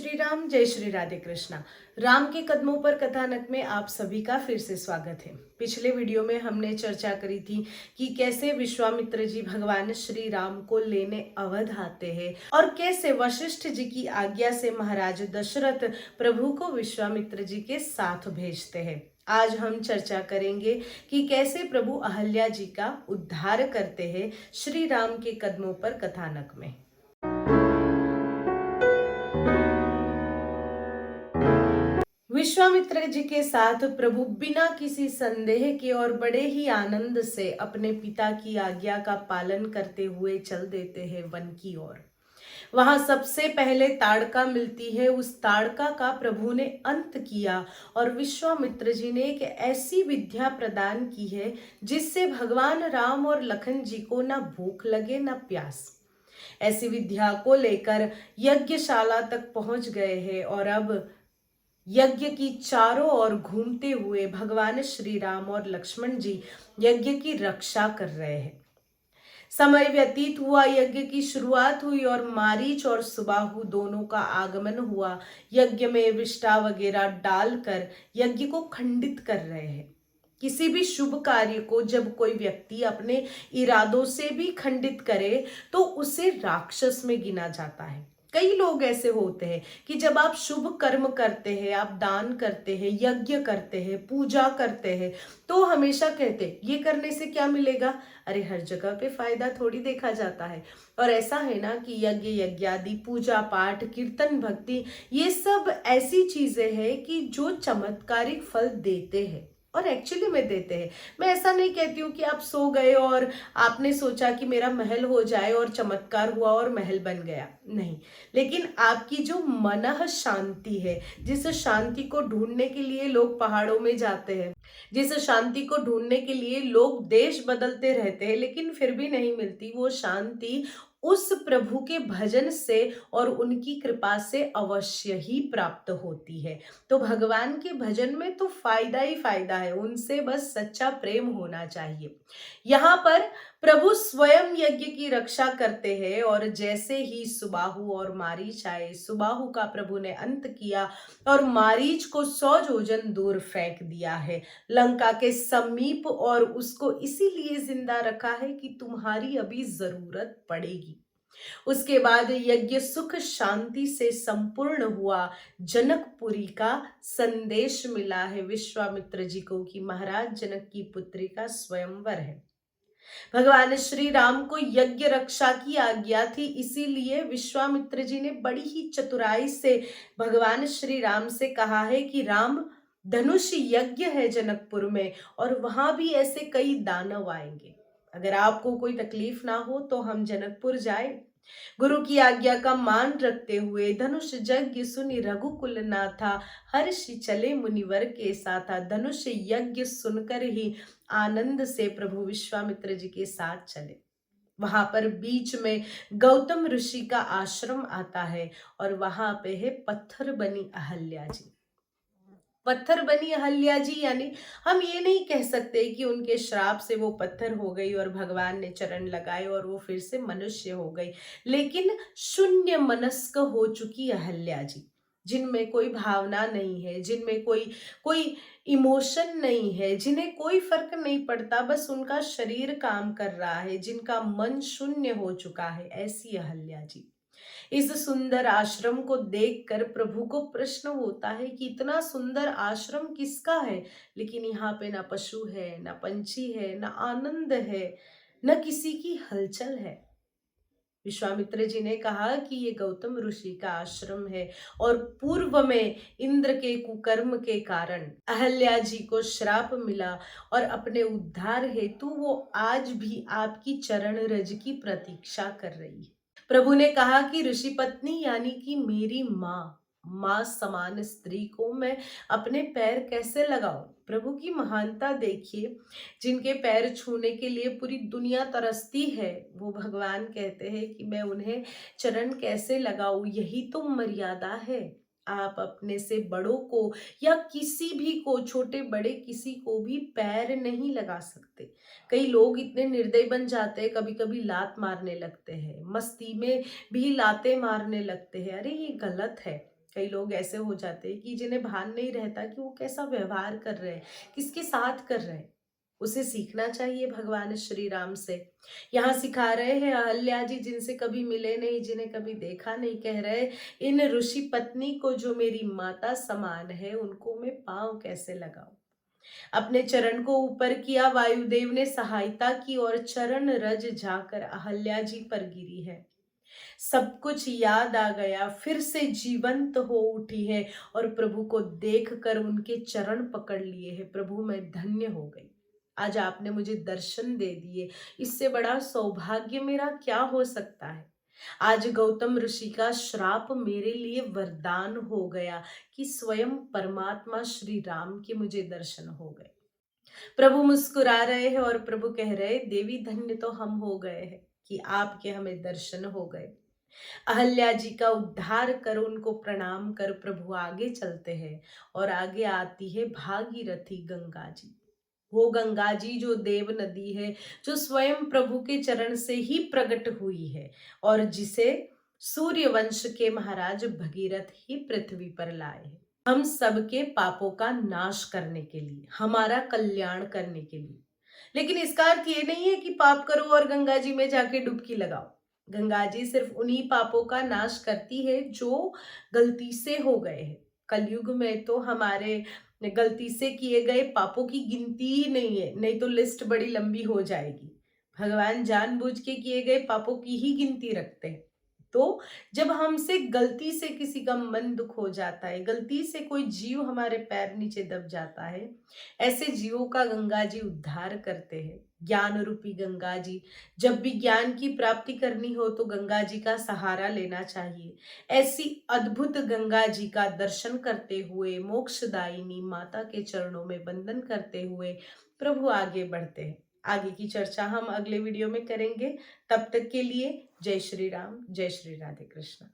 श्री राम, जय श्री राधे कृष्णा। राम के कदमों पर कथानक में आप सभी का फिर से स्वागत है। पिछले वीडियो में हमने चर्चा करी थी कि कैसे विश्वामित्र जी भगवान श्री राम को लेने अवध आते हैं और कैसे वशिष्ठ जी की आज्ञा से महाराज दशरथ प्रभु को विश्वामित्र जी के साथ भेजते हैं। आज हम चर्चा करेंगे कि कैसे प्रभु अहल्या जी का उद्धार करते हैं श्री राम के कदमों पर कथानक में। विश्वामित्र जी के साथ प्रभु बिना किसी संदेह के और बड़े ही आनंद से अपने पिता की आज्ञा का पालन करते हुए चल देते हैं वन की ओर। वहां सबसे पहले ताड़का मिलती है। उस ताड़का का प्रभु ने अंत किया और विश्वामित्र जी ने एक ऐसी विद्या प्रदान की है जिससे भगवान राम और लखन जी को ना भूख लगे ना प्यास। ऐसी विद्या को लेकर यज्ञशाला तक पहुंच गए हैं और अब यज्ञ की चारों ओर घूमते हुए भगवान श्री राम और लक्ष्मण जी यज्ञ की रक्षा कर रहे हैं। समय व्यतीत हुआ, यज्ञ की शुरुआत हुई और मारीच और सुबाहु दोनों का आगमन हुआ। यज्ञ में विष्ठा वगैरह डालकर यज्ञ को खंडित कर रहे हैं। किसी भी शुभ कार्य को जब कोई व्यक्ति अपने इरादों से भी खंडित करे तो उसे राक्षस में गिना जाता है। कई लोग ऐसे होते हैं कि जब आप शुभ कर्म करते हैं, आप दान करते हैं, यज्ञ करते हैं, पूजा करते हैं, तो हमेशा कहते हैं ये करने से क्या मिलेगा। अरे हर जगह पे फायदा थोड़ी देखा जाता है। और ऐसा है ना कि यज्ञ यज्ञादि पूजा पाठ कीर्तन भक्ति ये सब ऐसी चीजें हैं कि जो चमत्कारिक फल देते हैं और एक्चुअली में देते हैं। मैं ऐसा नहीं कहती हूँ कि आप सो गए और आपने सोचा कि मेरा महल हो जाए और चमत्कार हुआ और महल बन गया, नहीं। लेकिन आपकी जो मनः शांति है, जिस शांति को ढूंढने के लिए लोग पहाड़ों में जाते हैं, जिस शांति को ढूंढने के लिए लोग देश बदलते रहते हैं लेकिन फिर भी नहीं मिलती, वो शांति उस प्रभु के भजन से और उनकी कृपा से अवश्य ही प्राप्त होती है। तो भगवान के भजन में तो फायदा ही फायदा है, उनसे बस सच्चा प्रेम होना चाहिए। यहाँ पर प्रभु स्वयं यज्ञ की रक्षा करते हैं और जैसे ही सुबाहु और मारीच आए, सुबाहु का प्रभु ने अंत किया और मारीच को 100 योजन दूर फेंक दिया है लंका के समीप, और उसको इसीलिए जिंदा रखा है कि तुम्हारी अभी जरूरत पड़ेगी। उसके बाद यज्ञ सुख शांति से संपूर्ण हुआ। जनकपुरी का संदेश मिला है विश्वामित्र जी को कि महाराज जनक की पुत्री का स्वयंवर है। भगवान श्री राम को यज्ञ रक्षा की आज्ञा थी, इसीलिए विश्वामित्र जी ने बड़ी ही चतुराई से भगवान श्री राम से कहा है कि राम, धनुष यज्ञ है जनकपुर में और वहां भी ऐसे कई दानव आएंगे। अगर आपको कोई तकलीफ ना हो तो हम जनकपुर जाए। गुरु की आज्ञा का मान रखते हुए धनुष यज्ञ सुनि रघुकुल नाथा, हर्षि चले मुनिवर के साथा। धनुष यज्ञ सुनकर ही आनंद से प्रभु विश्वामित्र जी के साथ चले। वहां पर बीच में गौतम ऋषि का आश्रम आता है और वहां पे है पत्थर बनी अहल्या जी। पत्थर बनी अहल्या जी यानी हम ये नहीं कह सकते कि उनके श्राप से वो पत्थर हो गई और भगवान ने चरण लगाए और वो फिर से मनुष्य हो गई, लेकिन शून्य मनस्क हो चुकी अहल्या जी, जिनमें कोई भावना नहीं है, जिनमें कोई कोई इमोशन नहीं है, जिन्हें कोई फर्क नहीं पड़ता, बस उनका शरीर काम कर रहा है, जिनका मन शून्य हो चुका है, ऐसी अहल्या जी। इस सुंदर आश्रम को देखकर प्रभु को प्रश्न होता है कि इतना सुंदर आश्रम किसका है, लेकिन यहाँ पे ना पशु है, ना पंछी है, ना आनंद है, न किसी की हलचल है। विश्वामित्र जी ने कहा कि ये गौतम ऋषि का आश्रम है और पूर्व में इंद्र के कुकर्म के कारण अहल्या जी को श्राप मिला और अपने उद्धार हेतु वो आज भी आपकी चरण रज की प्रतीक्षा कर रही है। प्रभु ने कहा कि ऋषि पत्नी यानी कि मेरी माँ समान स्त्री को मैं अपने पैर कैसे लगाऊं। प्रभु की महानता देखिए, जिनके पैर छूने के लिए पूरी दुनिया तरसती है, वो भगवान कहते हैं कि मैं उन्हें चरण कैसे लगाऊं। यही तो मर्यादा है। आप अपने से बड़ों को या किसी भी को, छोटे बड़े किसी को भी पैर नहीं लगा सकते। कई लोग इतने निर्दयी बन जाते हैं, कभी कभी लात मारने लगते हैं, मस्ती में भी लातें मारने लगते हैं। अरे ये गलत है। कई लोग ऐसे हो जाते हैं कि जिन्हें भान नहीं रहता कि वो कैसा व्यवहार कर रहे हैं, किसके साथ कर रहे हैं। उसे सीखना चाहिए भगवान श्री राम से। यहाँ सिखा रहे हैं अहल्या जी, जिनसे कभी मिले नहीं, जिन्हें कभी देखा नहीं, कह रहे इन ऋषि पत्नी को जो मेरी माता समान है, उनको मैं पांव कैसे लगाऊं। अपने चरण को ऊपर किया, वायुदेव ने सहायता की और चरण रज जाकर अहल्या जी पर गिरी है। सब कुछ याद आ गया, फिर से जीवंत हो उठी है और प्रभु को देखकर उनके चरण पकड़ लिए हैं। प्रभु मैं धन्य हो गई, आज आपने मुझे दर्शन दे दिए, इससे बड़ा सौभाग्य मेरा क्या हो सकता है। आज गौतम ऋषि का श्राप मेरे लिए वरदान हो गया कि स्वयं परमात्मा श्री राम के मुझे दर्शन हो गए। प्रभु मुस्कुरा रहे हैं और प्रभु कह रहे हैं, देवी धन्य तो हम हो गए हैं कि आपके हमें दर्शन हो गए। अहल्या जी का उद्धार कर, उनको प्रणाम कर प्रभु आगे चलते हैं और आगे आती है भागीरथी गंगा जी। वो गंगा जी जो देव नदी है, जो स्वयं प्रभु के चरण से ही प्रकट हुई है और जिसे सूर्य वंश के महाराज भगीरथ ही पृथ्वी पर लाए हैं, हम सबके पापों का नाश करने के लिए, हमारा कल्याण करने के लिए। लेकिन इसका अर्थ ये नहीं है कि पाप करो और गंगा जी में जाके डुबकी लगाओ। गंगा जी सिर्फ उन्हीं पापों का नाश करती है जो गलती से हो गए हैं। कलयुग में तो हमारे गलती से किए गए पापों की गिनती ही नहीं है, नहीं तो लिस्ट बड़ी लंबी हो जाएगी। भगवान जानबूझ के किए गए पापों की ही गिनती रखते हैं। तो जब हमसे गलती से किसी का मन दुख हो जाता है, गलती से कोई जीव हमारे पैर नीचे दब जाता है, ऐसे जीवों का गंगा जी उद्धार करते हैं। ज्ञान रूपी गंगा जी, जब भी ज्ञान की प्राप्ति करनी हो तो गंगा जी का सहारा लेना चाहिए। ऐसी अद्भुत गंगा जी का दर्शन करते हुए, मोक्षदायिनी माता के चरणों में वंदन करते हुए प्रभु आगे बढ़ते हैं। आगे की चर्चा हम अगले वीडियो में करेंगे। तब तक के लिए जय श्री राम, जय श्री राधे कृष्ण।